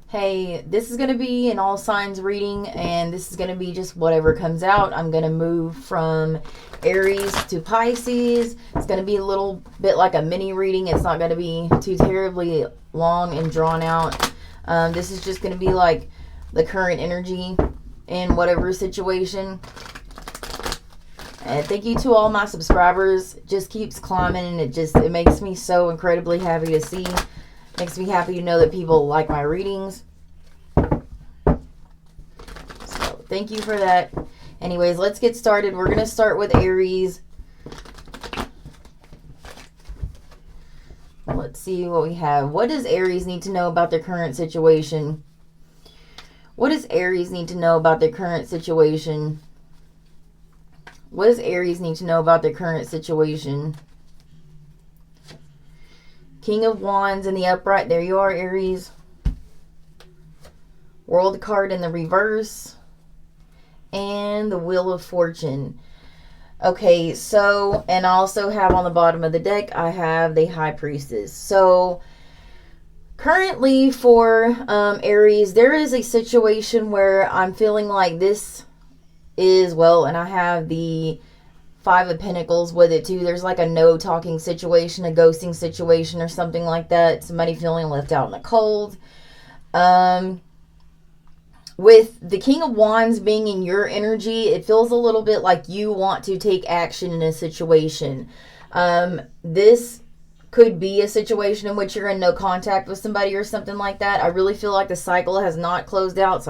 Hey, this is going to be an all signs reading, and this is going to be just whatever comes out. I'm going to move from Aries to Pisces. It's going to be a little bit like a mini reading. It's not going to be too terribly long and drawn out. This is just going to be like the current energy in whatever situation. And thank you to all my subscribers. It just keeps climbing, and it makes me so incredibly happy to see. Makes me happy to know that people like my readings. So thank you for that. Anyways, let's get started. We're going to start with Aries. Let's see what we have. What does Aries need to know about their current situation? What does Aries need to know about their current situation? What does Aries need to know about their current situation? King of Wands in the upright. There you are, Aries. World card in the reverse. And the Wheel of Fortune. Okay, so, and I also have on the bottom of the deck, I have the High Priestess. So, currently for Aries, there is a situation where I'm feeling like this is, well, and I have the Five of Pentacles with it too. There's like a no talking situation, a ghosting situation or something like that. Somebody feeling left out in the cold. With the King of Wands being in your energy, it feels a little bit like you want to take action in a situation. This could be a situation in which you're in no contact with somebody or something like that. I really feel like the cycle has not closed out.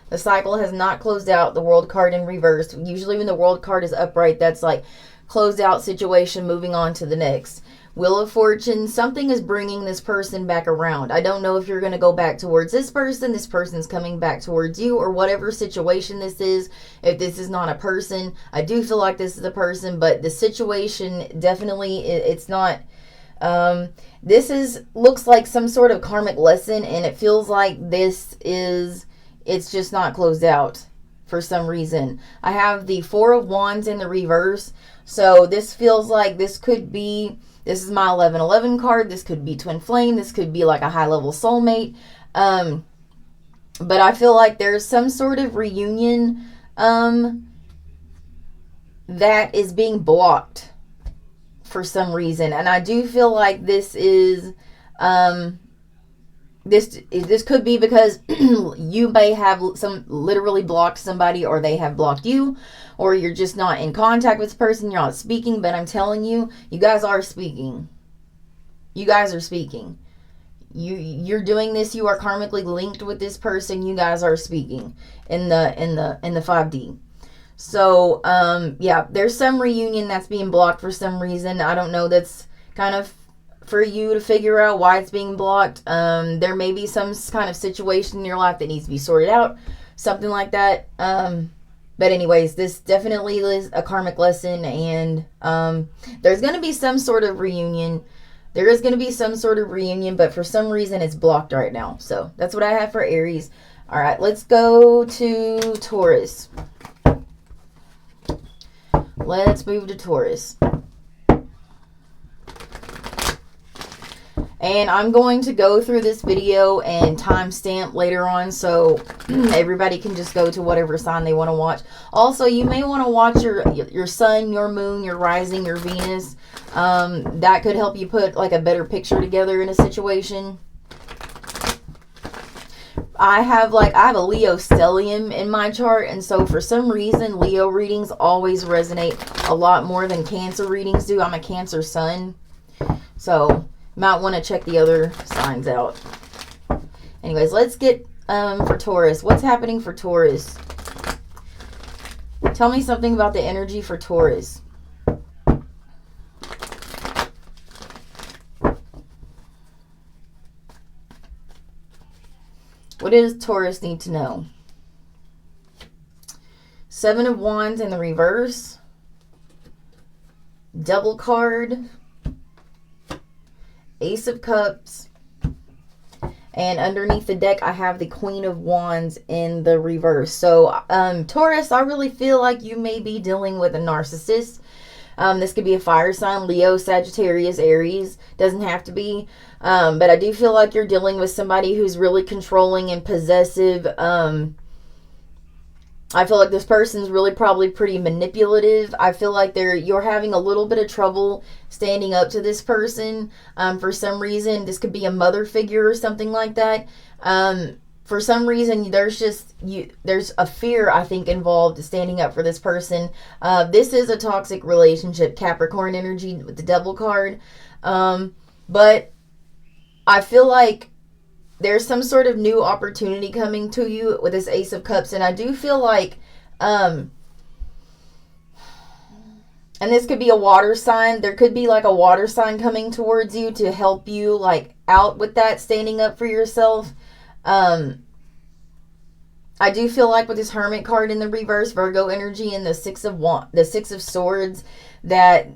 The cycle has not closed out. The World card in reverse. Usually when the World card is upright, that's like closed out situation, moving on to the next. Wheel of Fortune, something is bringing this person back around. I don't know if you're going to go back towards this person's coming back towards you, or whatever situation this is. If this is not a person, I do feel like this is a person, but the situation definitely, it's not. This looks like some sort of karmic lesson, and it feels like it's just not closed out for some reason. I have the Four of Wands in the reverse. So this feels like this is my 1111 card. This could be twin flame. This could be like a high level soulmate. But I feel like there's some sort of reunion that is being blocked for some reason. And I do feel like this is this could be because you may have literally blocked somebody, or they have blocked you, or you're just not in contact with this person, you're not speaking. But I'm telling you, you guys are speaking. You guys are speaking. You're doing this. You are karmically linked with this person. You guys are speaking in the 5D. So yeah, there's some reunion that's being blocked for some reason. I don't know. That's kind of for you to figure out why it's being blocked. There may be some kind of situation in your life that needs to be sorted out, something like that. But anyways, this definitely is a karmic lesson, and there's going to be some sort of reunion. There is going to be some sort of reunion, but for some reason it's blocked right now. So that's what I have for Aries. All right, let's go to Taurus. Let's move to Taurus. And I'm going to go through this video and timestamp later on, so everybody can just go to whatever sign they want to watch. Also, you may want to watch your sun, your moon, your rising, your Venus. That could help you put like a better picture together in a situation. I have a Leo stellium in my chart, and so for some reason Leo readings always resonate a lot more than Cancer readings do. I'm a Cancer sun, so might want to check the other signs out. Anyways, let's get for Taurus. What's happening for Taurus? Tell me something about the energy for Taurus. What does Taurus need to know? Seven of Wands in the reverse. Double card. Ace of Cups, and underneath the deck I have the Queen of Wands in the reverse. So Taurus, I really feel like you may be dealing with a narcissist. This could be a fire sign, Leo, Sagittarius, Aries. Doesn't have to be. But I do feel like you're dealing with somebody who's really controlling and possessive. I feel like this person's really probably pretty manipulative. I feel like you're having a little bit of trouble standing up to this person for some reason. This could be a mother figure or something like that. For some reason, there's a fear, I think, involved standing up for this person. This is a toxic relationship, Capricorn energy with the Devil card. But I feel like there's some sort of new opportunity coming to you with this Ace of Cups. And I do feel like, and this could be a water sign. There could be like a water sign coming towards you to help you like out with that, standing up for yourself. I do feel like with this Hermit card in the reverse, Virgo energy, and the Six of Swords, that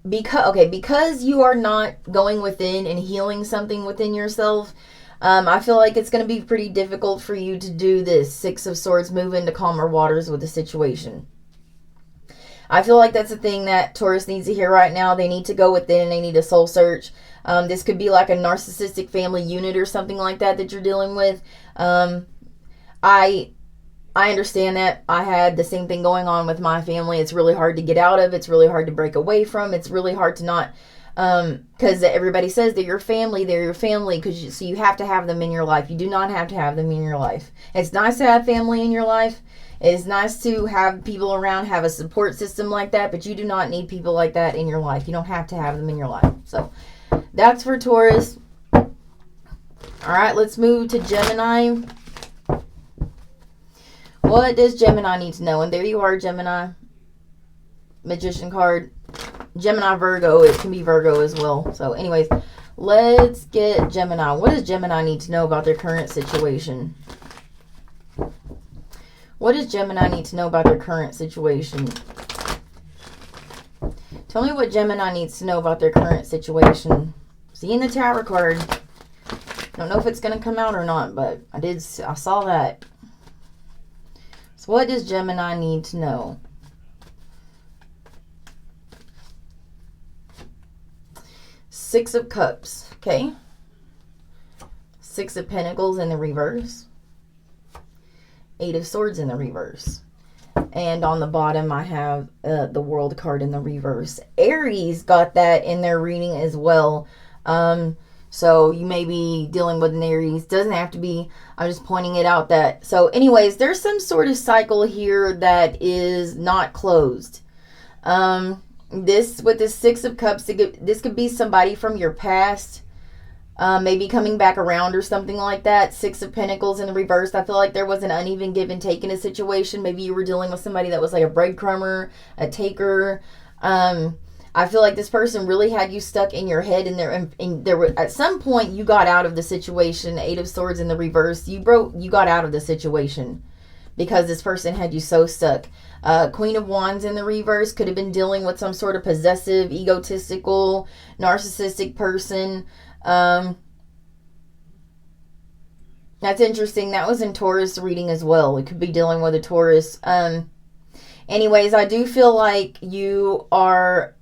because you are not going within and healing something within yourself, I feel like it's going to be pretty difficult for you to do this Six of Swords, move into calmer waters with the situation. I feel like that's a thing that Taurus needs to hear right now. They need to go within. They need a soul search. This could be like a narcissistic family unit or something like that you're dealing with. I understand that. I had the same thing going on with my family. It's really hard to get out of. It's really hard to break away from. It's really hard to not, because everybody says they're your family. They're your family, so you have to have them in your life. You do not have to have them in your life. It's nice to have family in your life. It's nice to have people around, have a support system like that, but you do not need people like that in your life. You don't have to have them in your life. So that's for Taurus. All right, let's move to Gemini. What does Gemini need to know? And there you are, Gemini. Magician card. Gemini, Virgo. It can be Virgo as well. So anyways, let's get Gemini. What does Gemini need to know about their current situation? What does Gemini need to know about their current situation? Tell me what Gemini needs to know about their current situation. Seeing the Tower card. Don't know if it's going to come out or not, but I saw that. So what does Gemini need to know? Six of Cups, okay. Six of Pentacles in the reverse. Eight of Swords in the reverse. And on the bottom, I have the World card in the reverse. Aries got that in their reading as well. So you may be dealing with an Aries. Doesn't have to be. I'm just pointing it out that. So anyways, there's some sort of cycle here that is not closed. This, with this Six of Cups, this could be somebody from your past. Maybe coming back around or something like that. Six of Pentacles in the reverse. I feel like there was an uneven give and take in a situation. Maybe you were dealing with somebody that was like a breadcrumber, a taker. I feel like this person really had you stuck in your head, and there were, at some point you got out of the situation. Eight of Swords in the reverse. You got out of the situation because this person had you so stuck. Queen of Wands in the reverse could have been dealing with some sort of possessive, egotistical, narcissistic person. That's interesting. That was in Taurus reading as well. It could be dealing with a Taurus. Anyways, I do feel like you are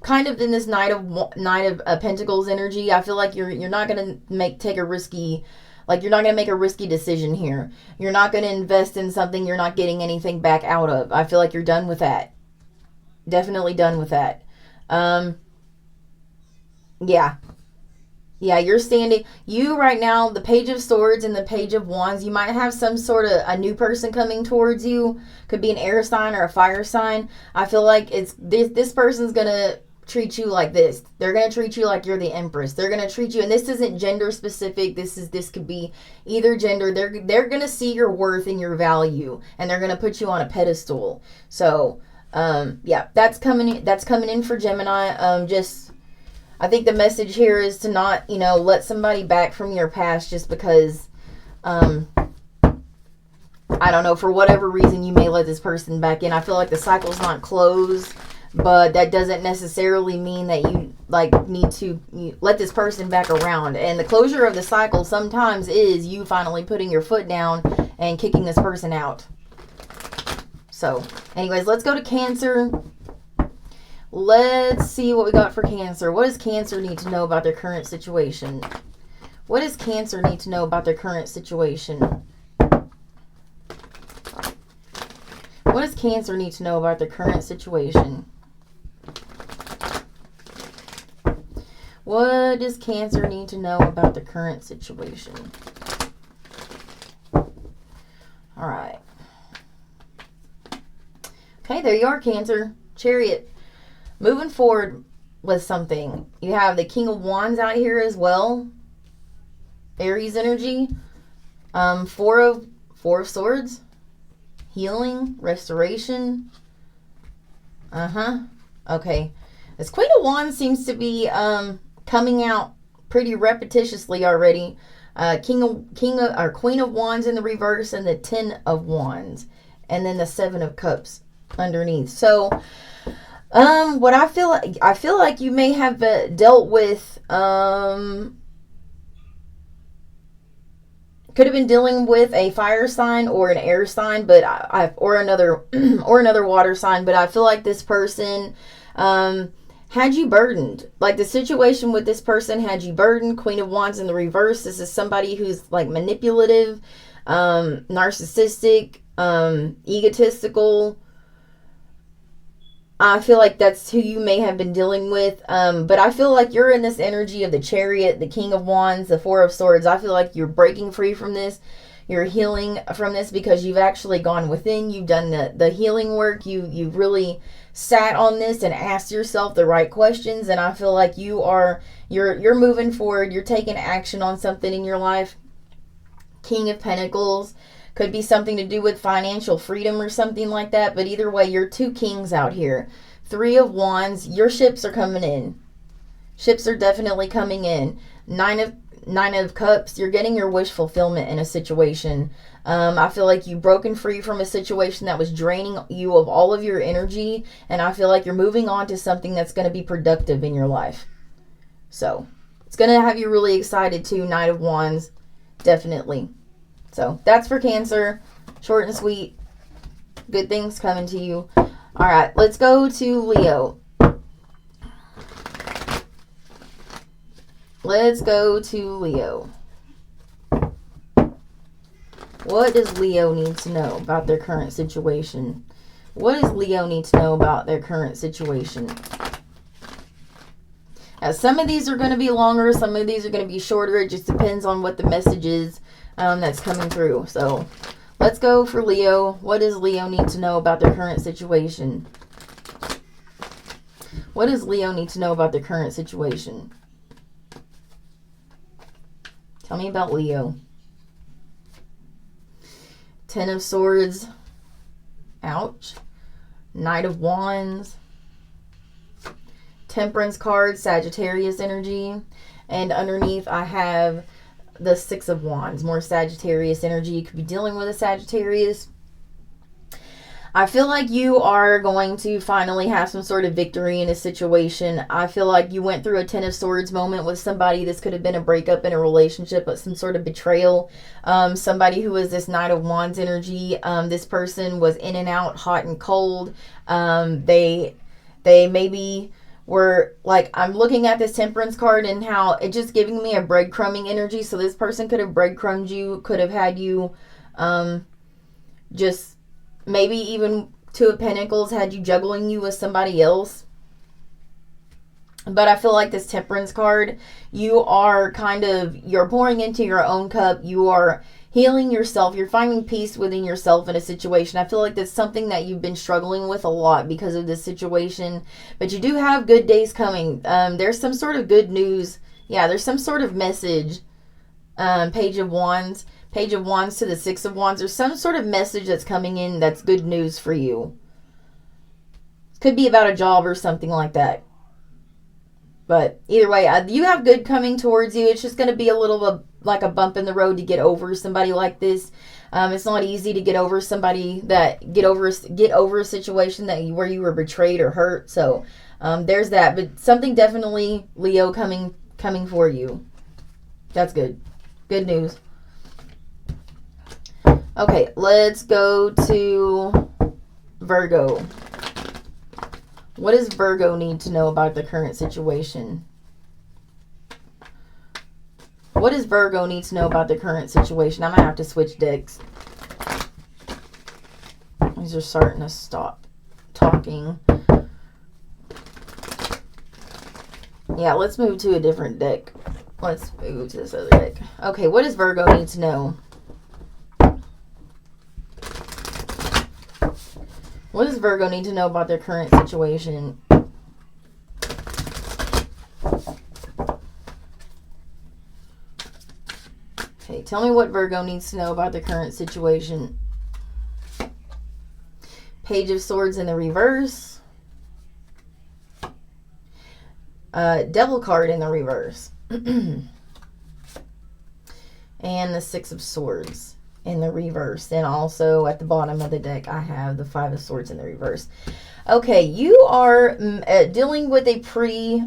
kind of in this Knight of Pentacles energy. I feel like you're not going to take a risky, like you're not going to make a risky decision here. You're not going to invest in something you're not getting anything back out of. I feel like you're done with that. Definitely done with that. Yeah, you're standing. You right now, the Page of Swords and the Page of Wands, you might have some sort of a new person coming towards you. Could be an air sign or a fire sign. I feel like this person's going to treat you like this. They're going to treat you like you're the Empress. They're going to treat you, and this isn't gender specific. This could be either gender. They're going to see your worth and your value, and they're going to put you on a pedestal. So, yeah, that's coming in for Gemini. I think the message here is to not, let somebody back from your past just because, I don't know, for whatever reason you may let this person back in. I feel like the cycle's not closed, but that doesn't necessarily mean that you, need to let this person back around. And the closure of the cycle sometimes is you finally putting your foot down and kicking this person out. So, anyways, let's go to Cancer. Let's see what we got for Cancer. What does Cancer need to know about their current situation? What does Cancer need to know about their current situation? What does Cancer need to know about their current situation? What does Cancer need to know about the current situation? All right. Okay, there you are, Cancer. Chariot. Moving forward with something. You have the King of Wands out here as well. Aries energy. Four of Swords. Healing. Restoration. Okay. This Queen of Wands seems to be coming out pretty repetitiously already. Queen of Wands in the reverse, and the 10 of Wands, and then the 7 of Cups underneath. So, what I feel like you may have dealt with, could have been dealing with a fire sign or an air sign, but or another water sign. But I feel like this person, had you burdened. Like, the situation with this person had you burdened. Queen of Wands in the reverse. This is somebody who's like manipulative, narcissistic, egotistical. I feel like that's who you may have been dealing with. But I feel like you're in this energy of the Chariot, the King of Wands, the Four of Swords. I feel like you're breaking free from this. You're healing from this because you've actually gone within. You've done the healing work. You've really sat on this and asked yourself the right questions. And I feel like you're moving forward. You're taking action on something in your life. King of Pentacles. Could be something to do with financial freedom or something like that. But either way, you're two kings out here. Three of Wands. Your ships are coming in. Ships are definitely coming in. Nine of Cups. You're getting your wish fulfillment in a situation. I feel like you've broken free from a situation that was draining you of all of your energy. And I feel like you're moving on to something that's going to be productive in your life. So, it's going to have you really excited too. Knight of Wands. Definitely. So, that's for Cancer. Short and sweet. Good things coming to you. Alright, let's go to Leo. Let's go to Leo. What does Leo need to know about their current situation? What does Leo need to know about their current situation? Now, some of these are going to be longer. Some of these are going to be shorter. It just depends on what the message is that's coming through. So, let's go for Leo. What does Leo need to know about their current situation? What does Leo need to know about their current situation? Tell me about Leo. 10 of Swords. Ouch. Knight of Wands. Temperance card, Sagittarius energy. And underneath I have the 6 of Wands. More Sagittarius energy. You could be dealing with a Sagittarius. I feel like you are going to finally have some sort of victory in a situation. I feel like you went through a 10 of Swords moment with somebody. This could have been a breakup in a relationship, but some sort of betrayal. Somebody who was this Knight of Wands energy. This person was in and out, hot and cold. They maybe were like, I'm looking at this Temperance card and how it just giving me a breadcrumbing energy. So this person could have breadcrumbed you, could have had you just maybe even 2 of Pentacles had you juggling you with somebody else. But I feel like this Temperance card, you're pouring into your own cup. You are healing yourself. You're finding peace within yourself in a situation. I feel like that's something that you've been struggling with a lot because of this situation. But you do have good days coming. There's some sort of good news. Yeah, there's some sort of message. Page of Wands. Page of Wands to the 6 of Wands. There's some sort of message that's coming in that's good news for you. Could be about a job or something like that. But either way, you have good coming towards you. It's just going to be a little like a bump in the road to get over somebody like this. It's not easy to get over somebody get over a situation where you were betrayed or hurt. So there's that. But something definitely, Leo, coming for you. That's good. Good news. Okay, let's go to Virgo. What does Virgo need to know about the current situation? What does Virgo need to know about the current situation? I'm going to have to switch decks. These are starting to stop talking. Yeah, let's move to a different deck. Let's move to this other deck. Okay, what does Virgo need to know? What does Virgo need to know about their current situation? Okay, tell me what Virgo needs to know about the current situation. Page of Swords in the reverse. Devil card in the reverse. And the Six of Swords in the reverse. And also at the bottom of the deck, I have the Five of Swords in the reverse. Okay, you are dealing with a pretty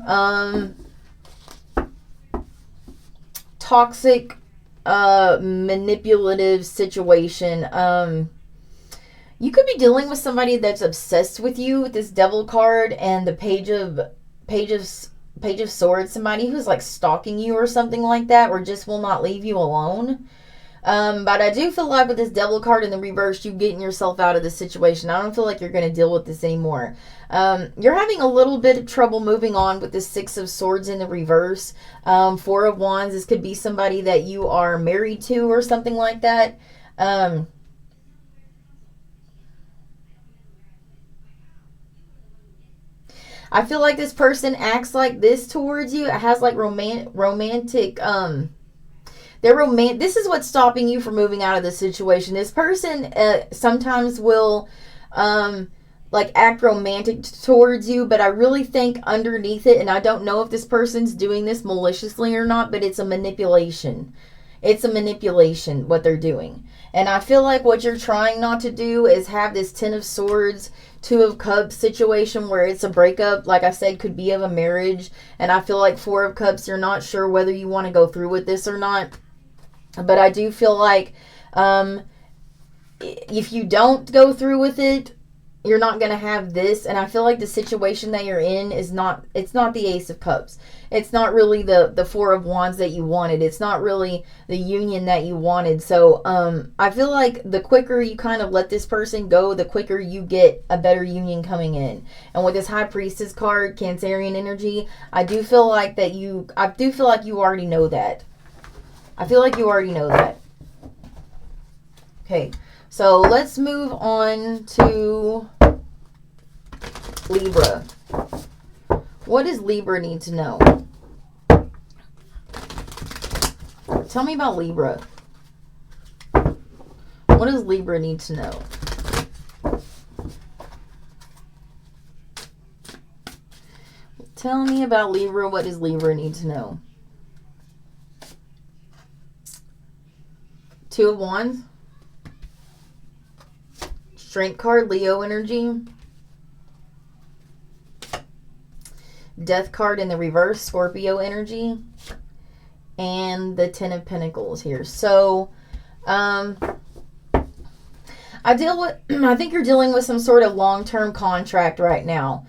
toxic, manipulative situation. You could be dealing with somebody that's obsessed with you with this Devil card and the Page of Swords. Somebody who's like stalking you or something like that, or just will not leave you alone. But I do feel like with this Devil card in the reverse, you getting yourself out of this situation. I don't feel like you're going to deal with this anymore. You're having a little bit of trouble moving on with the Six of Swords in the reverse. Four of Wands. This could be somebody that you are married to or something like that. I feel like this person acts like this towards you. It has like romantic, this is what's stopping you from moving out of this situation. This person sometimes will like act romantic towards you, but I really think underneath it, and I don't know if this person's doing this maliciously or not, but it's a manipulation. It's a manipulation, what they're doing. And I feel like what you're trying not to do is have this Ten of Swords, Two of Cups situation where it's a breakup. Like I said, could be of a marriage. And I feel like Four of Cups, you're not sure whether you want to go through with this or not. But I do feel like if you don't go through with it, you're not going to have this. And I feel like the situation that you're in is not, it's not the Ace of Cups. It's not really the Four of Wands that you wanted. It's not really the union that you wanted. So I feel like the quicker you kind of let this person go, the quicker you get a better union coming in. And with this High Priestess card, Cancerian energy, I do feel like you already know that. I feel like you already know that. Okay, so let's move on to Libra. What does Libra need to know? Tell me about Libra. What does Libra need to know? Tell me about Libra. What does Libra need to know? Two of Wands. Strength card, Leo energy. Death card in the reverse, Scorpio energy. And the Ten of Pentacles here. So, I think you're dealing with some sort of long-term contract right now.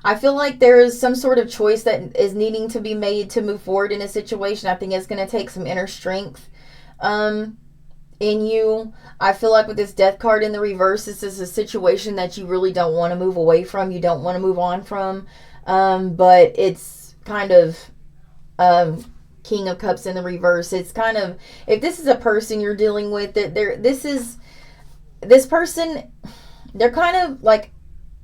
I feel like there is some sort of choice that is needing to be made to move forward in a situation. I think it's going to take some inner strength in you. I feel like with this Death card in the reverse, this is a situation that you really don't want to move away from. You don't want to move on from. But it's kind of King of Cups in the reverse. It's kind of, if this is a person you're dealing with, this person, they're kind of like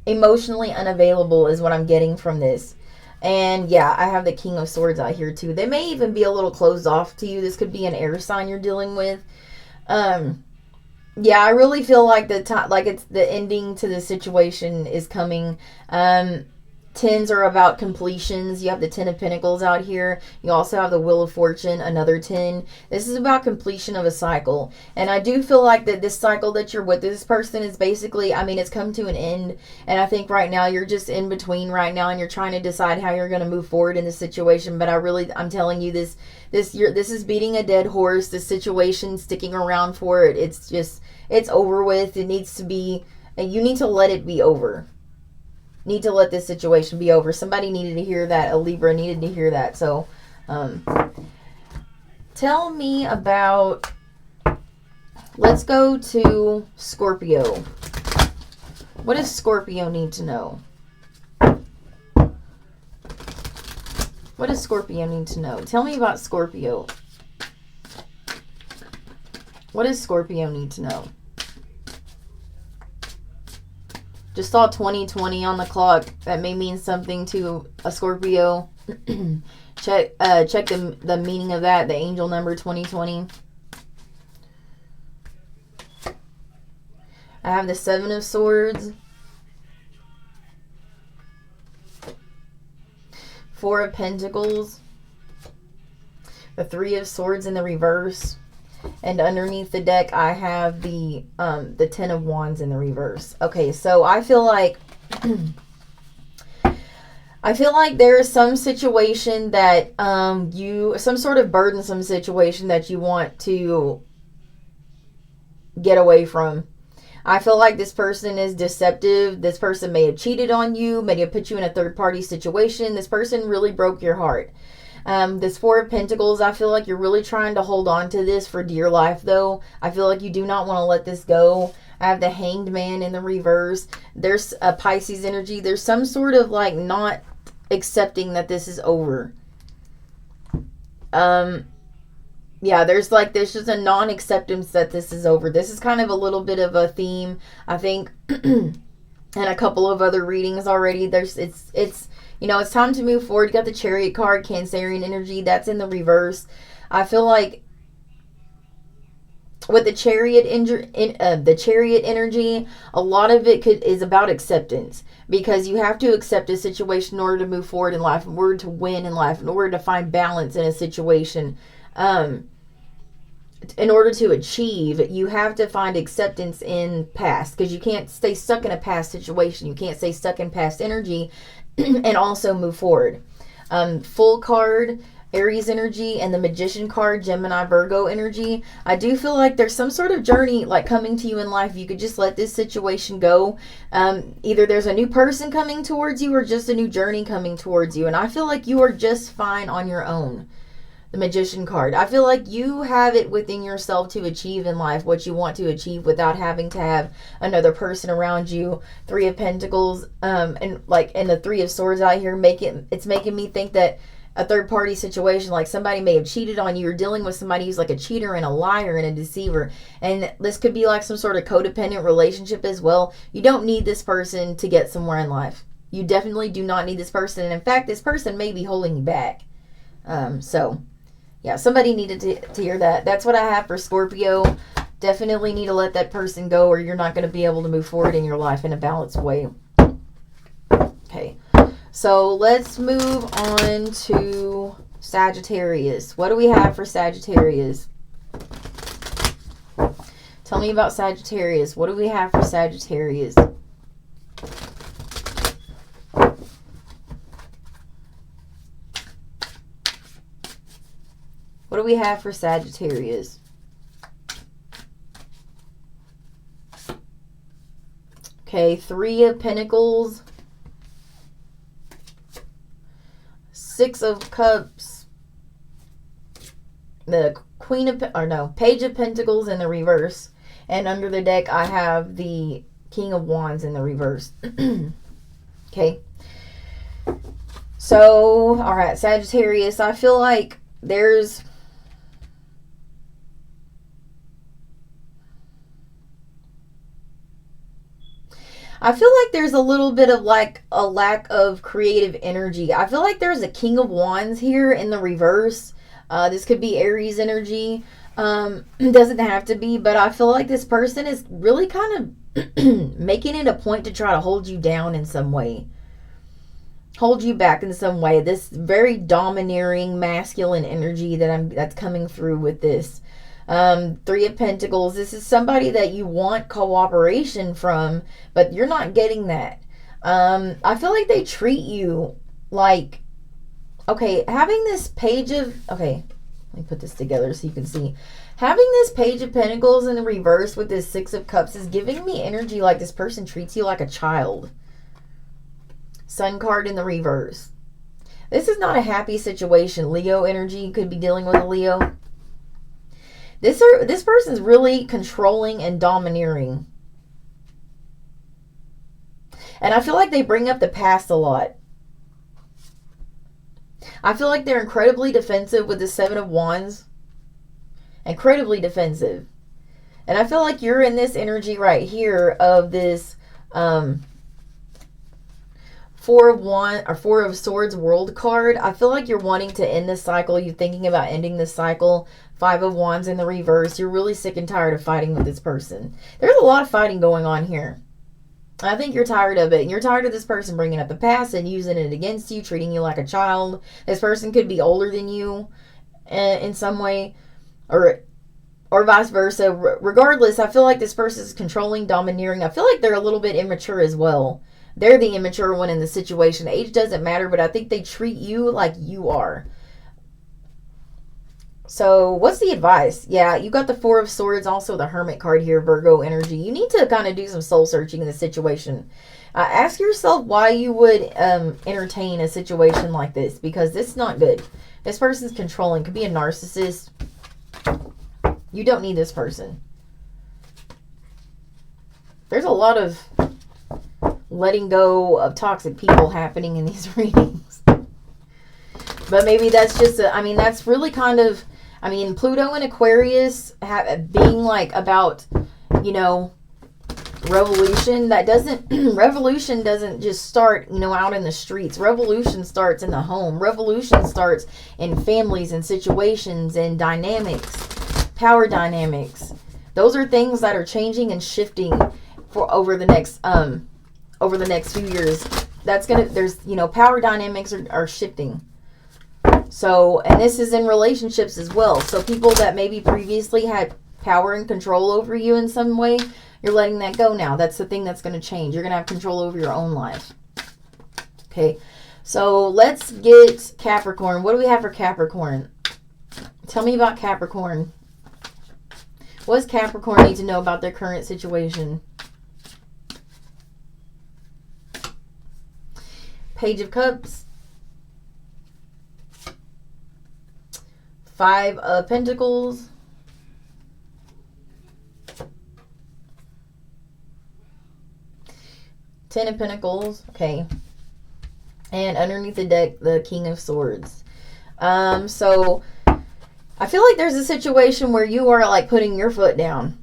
emotionally unavailable is what I'm getting from this. And yeah, I have the King of Swords out here too. They may even be a little closed off to you. This could be an air sign you're dealing with. Yeah, I really feel like it's the ending to the situation is coming. Tens are about completions. You have the Ten of Pentacles out here. You also have the Wheel of Fortune, another 10. This is about completion of a cycle. And I do feel like that this cycle that you're with this person is basically, I mean, it's come to an end. And I think right now you're just in between right now and you're trying to decide how you're going to move forward in this situation. But I'm telling you, this is beating a dead horse. This situation, sticking around for it, it's over with. It needs to be, you need to let it be over. Need to let this situation be over. Somebody needed to hear that. A Libra needed to hear that. So, tell me about, let's go to Scorpio. What does Scorpio need to know? What does Scorpio need to know? Tell me about Scorpio. What does Scorpio need to know? Just saw 2020 on the clock. That may mean something to a Scorpio. Check the meaning of that. The angel number 2020. I have the Seven of Swords. Four of Pentacles. The Three of Swords in the reverse. And underneath the deck, I have the Ten of Wands in the reverse. Okay, so I feel like there is some situation that some sort of burdensome situation that you want to get away from. I feel like this person is deceptive. This person may have cheated on you, may have put you in a third-party situation. This person really broke your heart. This Four of Pentacles, I feel like you're really trying to hold on to this for dear life, though. I feel like you do not want to let this go. I have the Hanged Man in the reverse. There's a Pisces energy. There's some sort of like not accepting that this is over. Yeah, there's just a non-acceptance that this is over. This is kind of a little bit of a theme, I think, and a couple of other readings already. It's time to move forward. You got the Chariot card, Cancerian energy. That's in the reverse. I feel like with the Chariot energy, a lot of it is about acceptance, because you have to accept a situation in order to move forward in life, in order to win in life, in order to find balance in a situation. In order to achieve, you have to find acceptance in past, because you can't stay stuck in a past situation. You can't stay stuck in past energy and also move forward. Full card, Aries energy, and the Magician card, Gemini, Virgo energy. I do feel like there's some sort of journey like coming to you in life. You could just let this situation go. Either there's a new person coming towards you or just a new journey coming towards you. And I feel like you are just fine on your own. The Magician card. I feel like you have it within yourself to achieve in life what you want to achieve without having to have another person around you. Three of Pentacles, and the Three of Swords out here it's making me think that a third party situation, like somebody may have cheated on you. You're dealing with somebody who's like a cheater and a liar and a deceiver. And this could be like some sort of codependent relationship as well. You don't need this person to get somewhere in life. You definitely do not need this person. And in fact, this person may be holding you back. Yeah, somebody needed to hear that. That's what I have for Scorpio. Definitely need to let that person go, or you're not going to be able to move forward in your life in a balanced way. Okay, so let's move on to Sagittarius. What do we have for Sagittarius? Tell me about Sagittarius. What do we have for Sagittarius? What do we have for Sagittarius? Okay, Three of Pentacles, Six of Cups, the Page of Pentacles in the reverse, and under the deck I have the King of Wands in the reverse. Okay. So, all right, Sagittarius, I feel like there's a little bit of like a lack of creative energy. I feel like there's a King of Wands here in the reverse. This could be Aries energy. It doesn't have to be, but I feel like this person is really kind of making it a point to try to hold you down in some way. hold you back in some way. This very domineering masculine energy that's coming through with this. Three of Pentacles. This is somebody that you want cooperation from, but you're not getting that. I feel like they treat you like, okay, having this page of, okay, let me put this together so you can see. Having this Page of Pentacles in the reverse with this Six of Cups is giving me energy like this person treats you like a child. Sun card in the reverse. This is not a happy situation. Leo energy, could be dealing with a Leo. This person's really controlling and domineering. And I feel like they bring up the past a lot. I feel like they're incredibly defensive with the Seven of Wands. Incredibly defensive. And I feel like you're in this energy right here of this Four of Swords World card. I feel like you're wanting to end this cycle. You're thinking about ending this cycle. Five of Wands in the reverse. You're really sick and tired of fighting with this person. There's a lot of fighting going on here. I think you're tired of it. And you're tired of this person bringing up the past and using it against you, treating you like a child. This person could be older than you in some way, or vice versa. Regardless, I feel like this person is controlling, domineering. I feel like they're a little bit immature as well. They're the immature one in the situation. Age doesn't matter, but I think they treat you like you are. So what's the advice? Yeah, you got the Four of Swords, also the Hermit card here, Virgo energy. You need to kind of do some soul searching in the situation. Ask yourself why you would entertain a situation like this, because this is not good. This person's controlling. Could be a narcissist. You don't need this person. There's a lot of letting go of toxic people happening in these readings. But maybe that's just, that's really kind of, Pluto and Aquarius being like about, revolution. Revolution doesn't just start, out in the streets. Revolution starts in the home. Revolution starts in families and situations and dynamics, power dynamics. Those are things that are changing and shifting for over the next few years. There's power dynamics are shifting. So, and this is in relationships as well. So people that maybe previously had power and control over you in some way, you're letting that go now. That's the thing that's going to change. You're going to have control over your own life. Okay, so let's get Capricorn. What do we have for Capricorn? Tell me about Capricorn. What does Capricorn need to know about their current situation? Page of Cups. Five of Pentacles. Ten of Pentacles. Okay. And underneath the deck, the King of Swords. So I feel like there's a situation where you are like putting your foot down.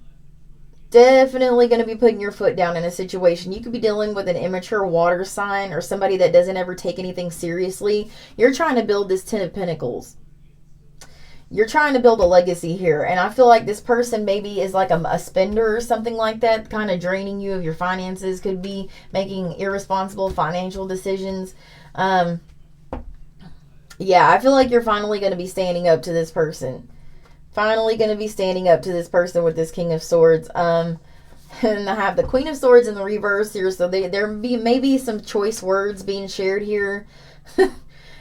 Definitely going to be putting your foot down in a situation. You could be dealing with an immature water sign or somebody that doesn't ever take anything seriously. You're trying to build this Ten of Pentacles. You're trying to build a legacy here. And I feel like this person maybe is like a spender or something like that, kind of draining you of your finances, could be making irresponsible financial decisions. Yeah, I feel like you're finally going to be standing up to this person. Finally going to be standing up to this person with this King of Swords. And I have the Queen of Swords in the reverse here. So there may be some choice words being shared here.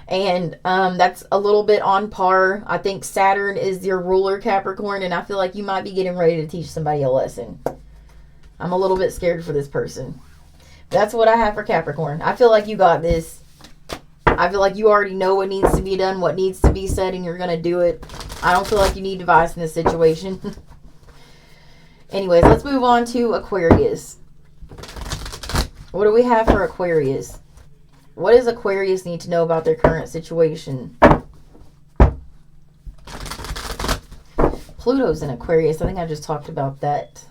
And that's a little bit on par. I think Saturn is your ruler, Capricorn. And I feel like you might be getting ready to teach somebody a lesson. I'm a little bit scared for this person. That's what I have for Capricorn. I feel like you got this. I feel like you already know what needs to be done, what needs to be said, and you're going to do it. I don't feel like you need advice in this situation. Anyways, let's move on to Aquarius. What do we have for Aquarius? What does Aquarius need to know about their current situation? Pluto's in Aquarius. I think I just talked about that.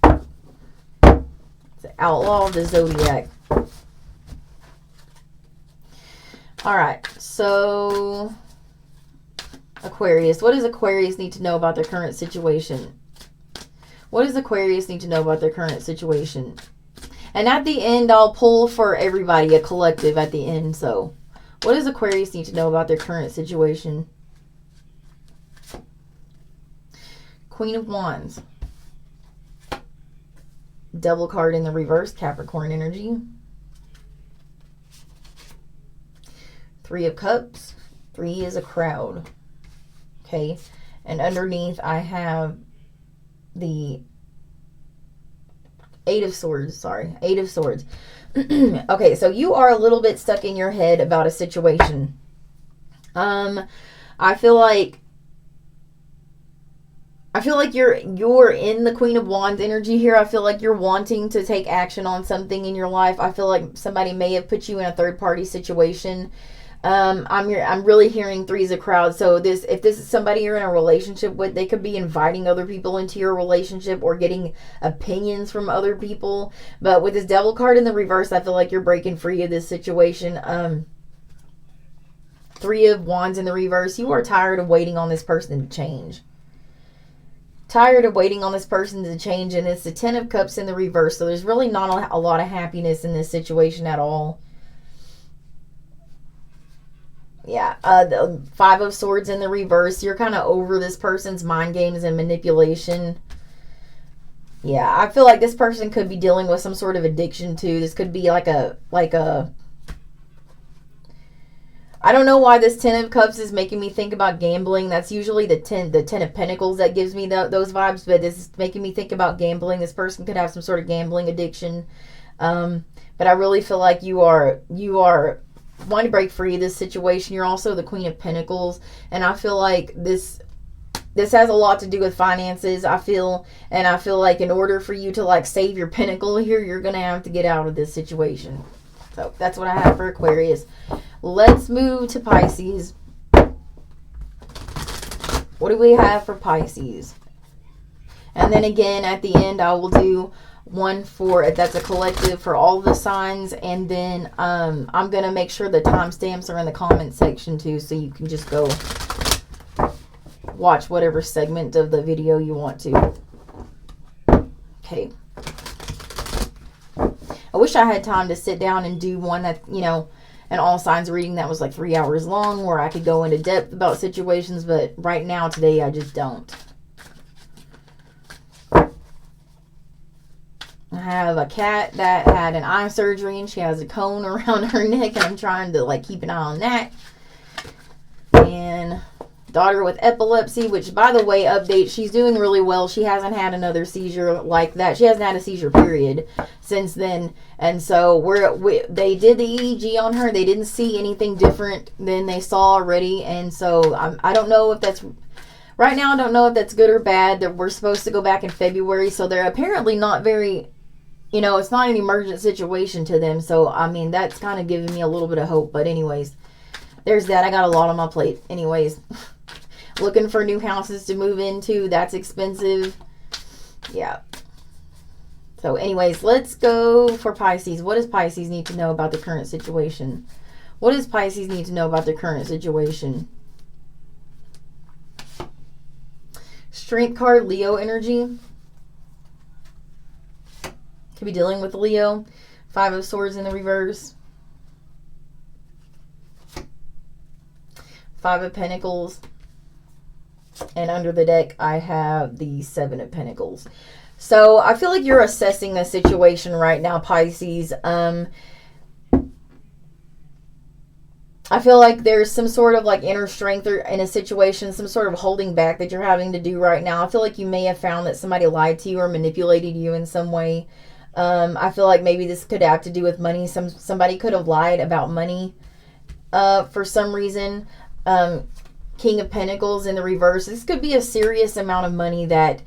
It's the outlaw of the zodiac. All right, so Aquarius. What does Aquarius need to know about their current situation? What does Aquarius need to know about their current situation? And at the end, I'll pull for everybody, a collective at the end. So, what does Aquarius need to know about their current situation? Queen of Wands. Devil card in the reverse, Capricorn energy. Three of Cups. 3 is a crowd. Okay. And underneath, I have the Eight of Swords. Sorry. 8 of Swords. Okay, so you are a little bit stuck in your head about a situation. I feel like you're in the Queen of Wands energy here. I feel like you're wanting to take action on something in your life. I feel like somebody may have put you in a third party situation. I'm really hearing 3's a crowd. So if this is somebody you're in a relationship with, they could be inviting other people into your relationship or getting opinions from other people. But with this Devil card in the reverse, I feel like you're breaking free of this situation. 3 of Wands in the reverse. You are tired of waiting on this person to change. Tired of waiting on this person to change. And it's the 10 of Cups in the reverse. So there's really not a lot of happiness in this situation at all. Yeah, the 5 of Swords in the reverse. You're kind of over this person's mind games and manipulation. Yeah, I feel like this person could be dealing with some sort of addiction too. This could be like a I don't know why this 10 of Cups is making me think about gambling. That's usually the 10 of Pentacles that gives me those vibes, but this is making me think about gambling. This person could have some sort of gambling addiction. But I really feel like you are wanting to break free of this situation. You're also the Queen of Pentacles, and I feel like this has a lot to do with finances. I feel like in order for you to like save your pinnacle here, you're gonna have to get out of this situation. So that's what I have for Aquarius. Let's move to Pisces. What do we have for Pisces? And then again at the end I will do one for, that's a collective for all the signs, and then I'm gonna make sure the timestamps are in the comment section too, so you can just go watch whatever segment of the video you want to. Okay, I wish I had time to sit down and do one that, you know, an all signs reading that was like 3 hours long, where I could go into depth about situations, but right now today I just don't. I have a cat that had an eye surgery and she has a cone around her neck, and I'm trying to like keep an eye on that. And daughter with epilepsy, which by the way, update, she's doing really well. She hasn't had another seizure like that. She hasn't had a seizure period since then. And so they did the EEG on her. They didn't see anything different than they saw already. And so I don't know if that's right now. I don't know if that's good or bad. That we're supposed to go back in February. So they're apparently not very, you know, it's not an emergent situation to them. So, I mean, that's kind of giving me a little bit of hope. But anyways, there's that. I got a lot on my plate. Anyways, looking for new houses to move into. That's expensive. Yeah. So anyways, let's go for Pisces. What does Pisces need to know about the current situation? What does Pisces need to know about the current situation? Strength card, Leo energy. Could be dealing with Leo. 5 of Swords in the reverse. 5 of Pentacles. And under the deck, I have the 7 of Pentacles. So I feel like you're assessing the situation right now, Pisces. I feel like there's some sort of like inner strength in a situation, some sort of holding back that you're having to do right now. I feel like you may have found that somebody lied to you or manipulated you in some way. I feel like maybe this could have to do with money. Somebody could have lied about money for some reason. King of Pentacles in the reverse. This could be a serious amount of money that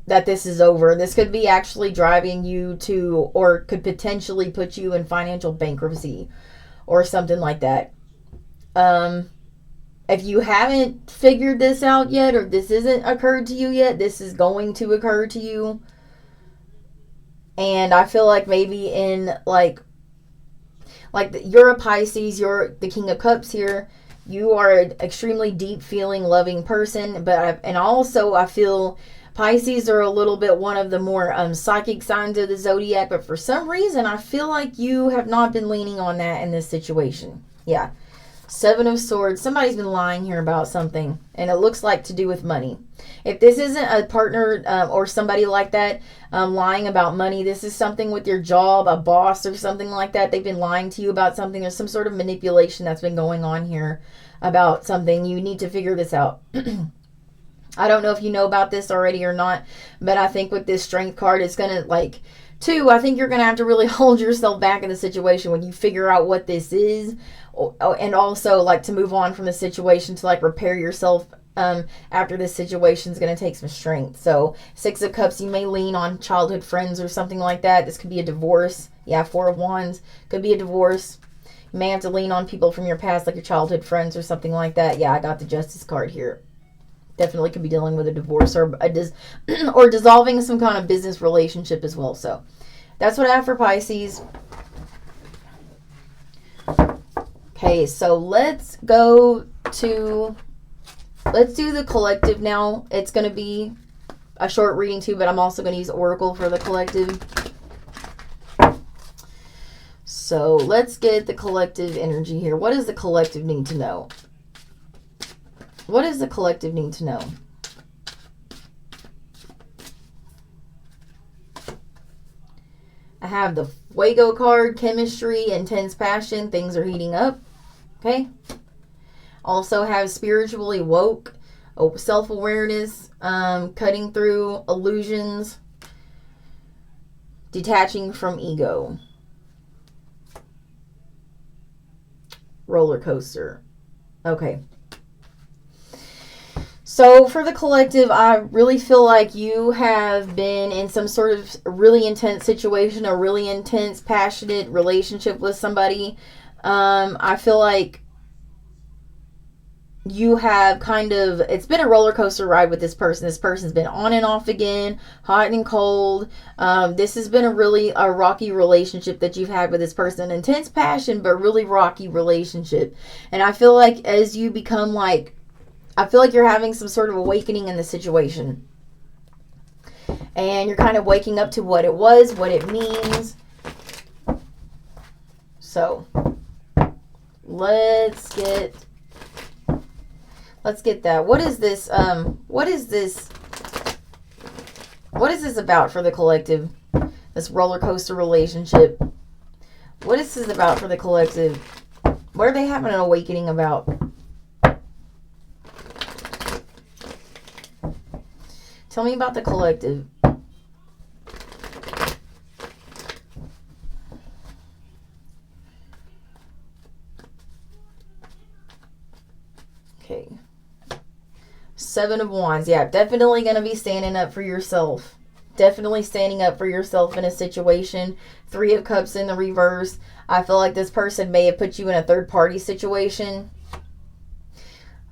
this is over. This could be actually driving you to, or could potentially put you in financial bankruptcy or something like that. If you haven't figured this out yet, or this isn't occurred to you yet, this is going to occur to you. And I feel like maybe in like you're a Pisces, you're the King of Cups here. You are an extremely deep feeling, loving person, but also I feel Pisces are a little bit one of the more psychic signs of the zodiac, but for some reason, I feel like you have not been leaning on that in this situation. Yeah. Seven of Swords. Somebody's been lying here about something, and it looks like to do with money. If this isn't a partner or somebody like that lying about money, this is something with your job, a boss or something like that. They've been lying to you about something. There's some sort of manipulation that's been going on here about something. You need to figure this out. I don't know if you know about this already or not, but I think with this Strength card, it's going to like... Two, I think you're going to have to really hold yourself back in the situation when you figure out what this is, and also like to move on from the situation to like repair yourself after this situation is going to take some strength. So 6 of Cups, you may lean on childhood friends or something like that. This could be a divorce. Yeah, 4 of Wands could be a divorce. You may have to lean on people from your past, like your childhood friends or something like that. Yeah, I got the Justice card here. Definitely could be dealing with a divorce or or dissolving some kind of business relationship as well. So that's what I have for Pisces. Okay, so let's do the collective now. It's going to be a short reading too, but I'm also going to use Oracle for the collective. So let's get the collective energy here. What does the collective need to know? What does the collective need to know? I have the Fuego card, chemistry, intense passion, things are heating up. Okay. Also have spiritually woke, self-awareness, cutting through illusions, detaching from ego. Roller coaster. Okay. So for the collective, I really feel like you have been in some sort of really intense situation, a really intense, passionate relationship with somebody. I feel like you have kind of, it's been a roller coaster ride with this person. This person's been on and off again, hot and cold. This has been a rocky relationship that you've had with this person. Intense passion, but really rocky relationship. And I feel like as you become like, I feel like you're having some sort of awakening in the situation. And you're kind of waking up to what it was, what it means. So, let's get that. What is this about for the collective? This roller coaster relationship. What is this about for the collective? What are they having an awakening about? Tell me about the collective. Okay. 7 of Wands. Yeah, definitely going to be standing up for yourself. Definitely standing up for yourself in a situation. 3 of Cups in the reverse. I feel like this person may have put you in a third-party situation.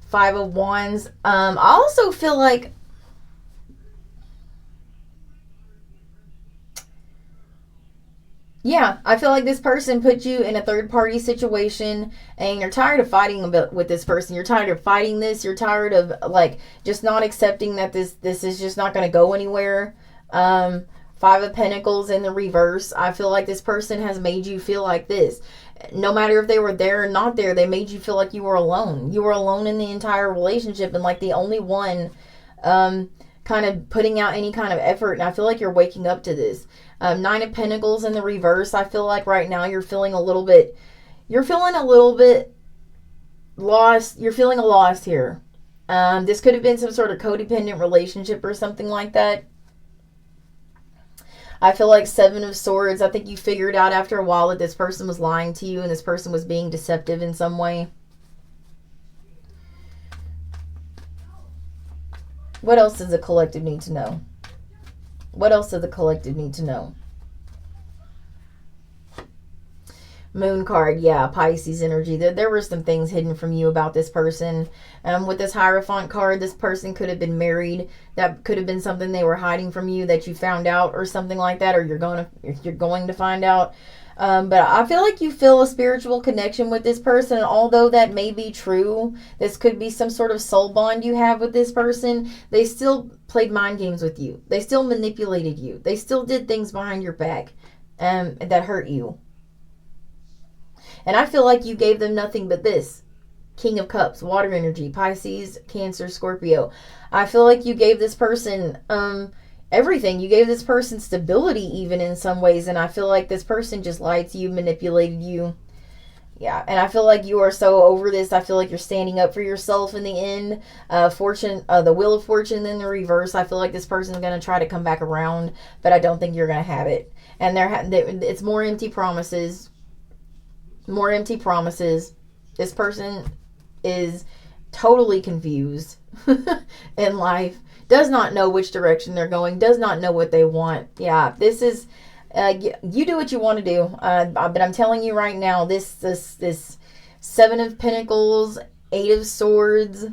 5 of Wands. I also feel like yeah, I feel like this person put you in a third-party situation and you're tired of fighting with this person. You're tired of fighting this. You're tired of, like, just not accepting that this is just not going to go anywhere. 5 of Pentacles in the reverse. I feel like this person has made you feel like this. No matter if they were there or not there, they made you feel like you were alone. You were alone in the entire relationship and, like, the only one kind of putting out any kind of effort. And I feel like you're waking up to this. 9 of Pentacles in the reverse. I feel like right now you're feeling a little bit lost. You're feeling a loss here. This could have been some sort of codependent relationship or something like that. I feel like 7 of Swords. I think you figured out after a while that this person was lying to you and this person was being deceptive in some way. What else does the collective need to know? What else does the collective need to know? Moon card, yeah, Pisces energy. There were some things hidden from you about this person. With this Hierophant card, this person could have been married. That could have been something they were hiding from you that you found out or something like that, or you're going to find out. But I feel like you feel a spiritual connection with this person. And although that may be true, this could be some sort of soul bond you have with this person. They still played mind games with you. They still manipulated you. They still did things behind your back that hurt you. And I feel like you gave them nothing but this. King of Cups, water energy, Pisces, Cancer, Scorpio. I feel like you gave this person everything. You gave this person stability even in some ways, and I feel like this person just lied to you, manipulated you. Yeah, and I feel like you are so over this. I feel like you're standing up for yourself in the end. The Wheel of Fortune in the reverse. I feel like this person is going to try to come back around, but I don't think you're going to have it. And it's more empty promises. More empty promises. This person is totally confused in life, does not know which direction they're going, does not know what they want. Yeah, this is, you do what you want to do. But I'm telling you right now, this Seven of Pentacles, Eight of Swords,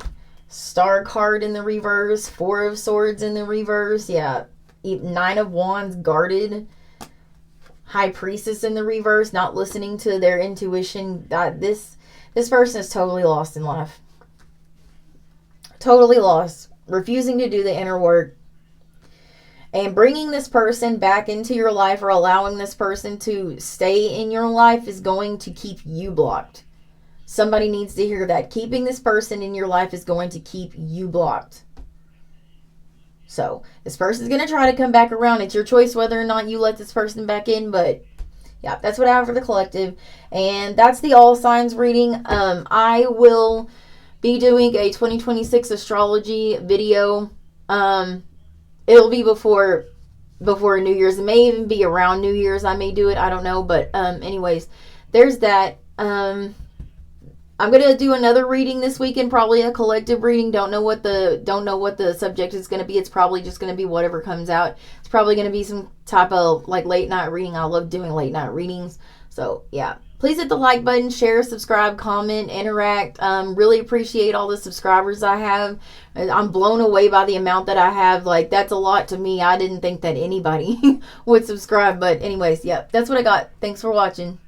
Star card in the reverse, Four of Swords in the reverse. Yeah, Nine of Wands, guarded. High Priestess in the reverse, not listening to their intuition. This person is totally lost in life. Totally lost. Refusing to do the inner work. And bringing this person back into your life or allowing this person to stay in your life is going to keep you blocked. Somebody needs to hear that. Keeping this person in your life is going to keep you blocked. So, this person's going to try to come back around. It's your choice whether or not you let this person back in, but yeah, that's what I have for the collective. And that's the all signs reading. I will be doing a 2026 astrology video. It'll be before New Year's. It may even be around New Year's. I may do it. I don't know. But anyways, there's that. I'm gonna do another reading this weekend, probably a collective reading. Don't know what the subject is gonna be. It's probably just gonna be whatever comes out. It's probably gonna be some type of like late night reading. I love doing late night readings. So yeah, please hit the like button, share, subscribe, comment, interact. Really appreciate all the subscribers I have. I'm blown away by the amount that I have. Like, that's a lot to me. I didn't think that anybody would subscribe, but anyways, yeah, that's what I got. Thanks for watching.